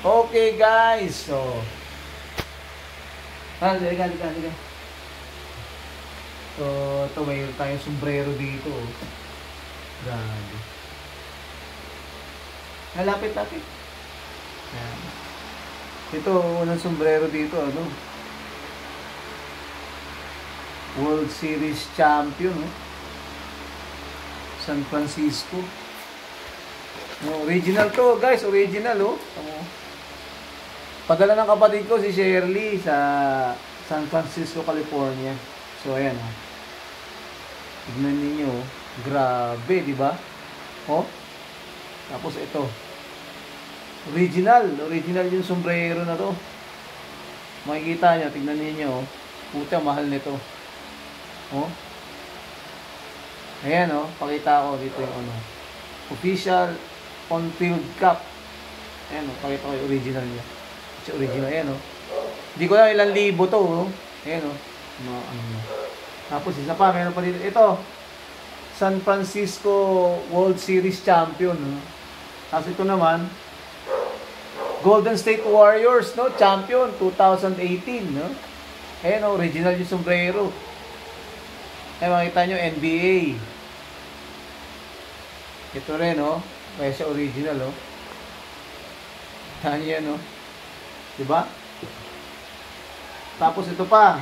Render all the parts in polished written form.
Okay guys, so halika. So ito, mayroon tayong sombrero dito. Grabe. Lapit. Yan. Ito, unang sombrero dito, ano? World Series champion, no? San Francisco. Original to, guys. Original, oh. Padala ng kapatid ko si Shirley sa San Francisco, California. So, ayan, oh. Tignan ninyo, oh. Grabe, di ba? Oh. Tapos ito. Original yung sombrero na to. Makikita nyo, tignan ninyo, oh. Puta, mahal nito. Oh. Ayan, oh. Pakita ko dito yung ano. Official on-field cap. Ayan, oh. Pakita ko yung original niya. Original, ayan, oh. Hindi ko lang ilang libo to, oh. Ayan, oh. Tapos isa pa, meron pa dito. Ito, San Francisco World Series champion, oh. Tapos ito naman, Golden State Warriors, no? Champion 2018, no? Ayan, oh, original yung sombrero. Ayan, makita nyo, NBA. Ito rin, oh. Kaya siya original, oh. Tahan yan, oh. Diba? Tapos ito pa.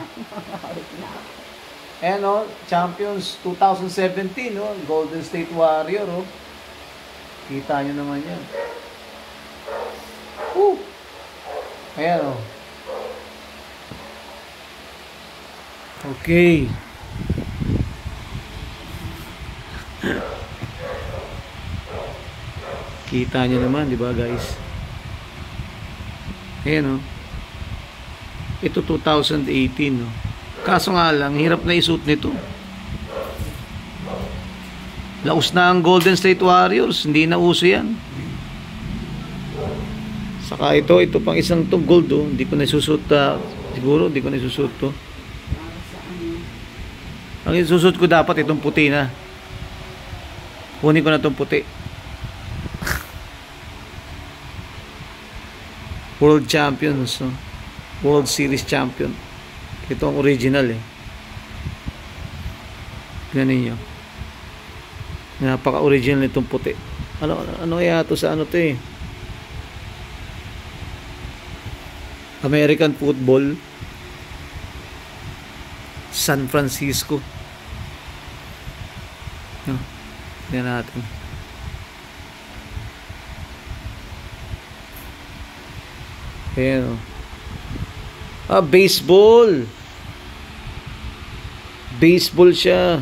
Ayan, oh, Champions 2017, oh, Golden State Warrior, oh. Kita nyo naman yan. Ayan, oh. Okay. Kita nyo naman, di ba, guys? Ayan, oh. Ito 2018, no. Kaso nga lang, hirap na isuot nito. Laos na ang Golden State Warriors, hindi na uso yan. Saka ito pang isang to, gold, oh. Hindi ko na isusuot, siguro, hindi ko na isusuot to. Ang isusuot ko dapat itong puti na. Kunin ko na itong puti. World Champions, no? World Series champion. Ito ang original, eh. Tignan ninyo. Napaka-original nitong puti. Ano kaya ito sa ano to, eh? American football. San Francisco. No? Tignan natin. Ayan, oh. Baseball. Baseball siya.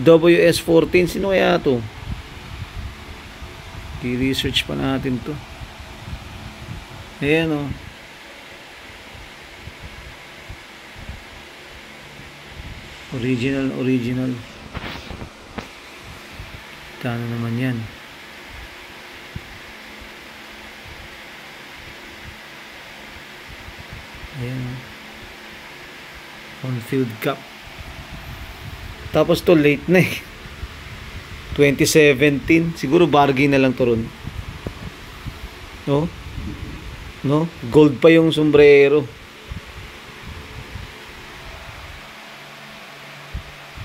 WS14. Sino kaya to? I-research pa natin to. Ayan, oh. Original. Tano naman yan. Ayan. On-field cup. Tapos to late na, eh. 2017. Siguro bargain na lang to ron. No? No? Gold pa yung sombrero.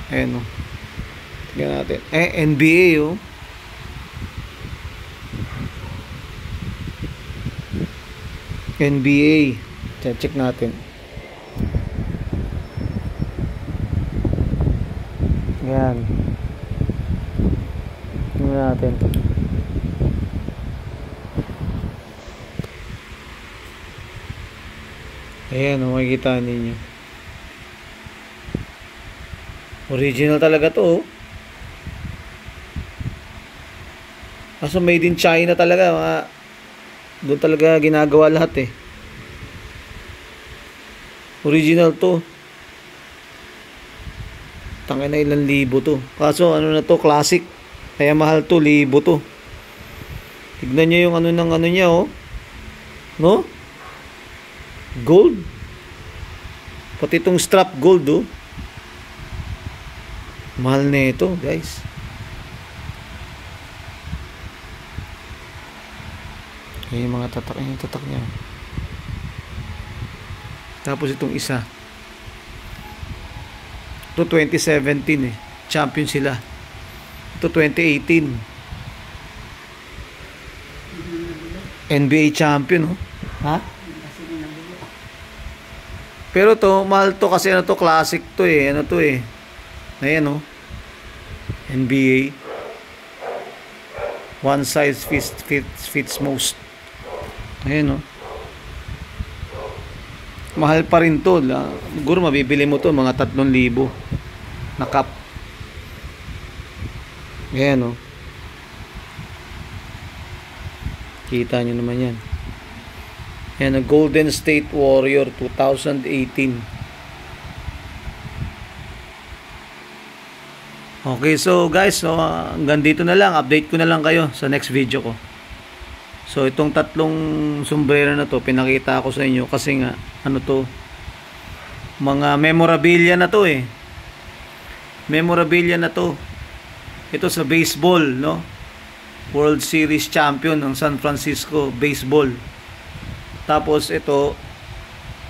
Ayan, oh. Tignan natin. NBA, oh. NBA. Check natin. Yan. Tingnan natin. Ayan, makikita ninyo. Original talaga to, oh. Kaso made in China talaga. Doon talaga ginagawa lahat, eh. Original to. Tangina na ilang libo to. Kaso ano na to, classic. Kaya mahal to, libo to. Tignan nyo yung ano ng ano niya, oh. No? Gold. Pati itong strap gold, oh. Mahal na ito, guys. Yan yung mga tatak. Yan yung tatak niya. Tapos itong isa. Ito 2017 eh. Champion sila. Ito 2018. NBA champion, oh. Ha? Pero to, mahal to kasi ano to, classic to eh. Ano to eh. Ayan, oh. NBA. One size fits most. Ayan, oh. Mahal pa rin to. Siguro mabibili mo to mga 3,000 na cup. Ayan, oh. Kita nyo naman yan. Yan, Golden State Warrior 2018. Okay, so guys, so hanggang dito na lang. Update ko na lang kayo sa next video ko. So itong 3 sombrero na to, pinakita ko sa inyo kasi nga, ano to, mga memorabilia na to eh. Memorabilia na to. Ito sa baseball, no? World Series champion ng San Francisco baseball. Tapos ito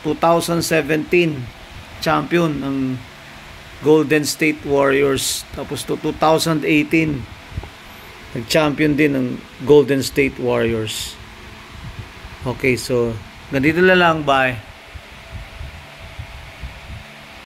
2017 champion ng Golden State Warriors. Tapos to 2018 nag-champion din ng Golden State Warriors. Okay, so ganito na lang, bye.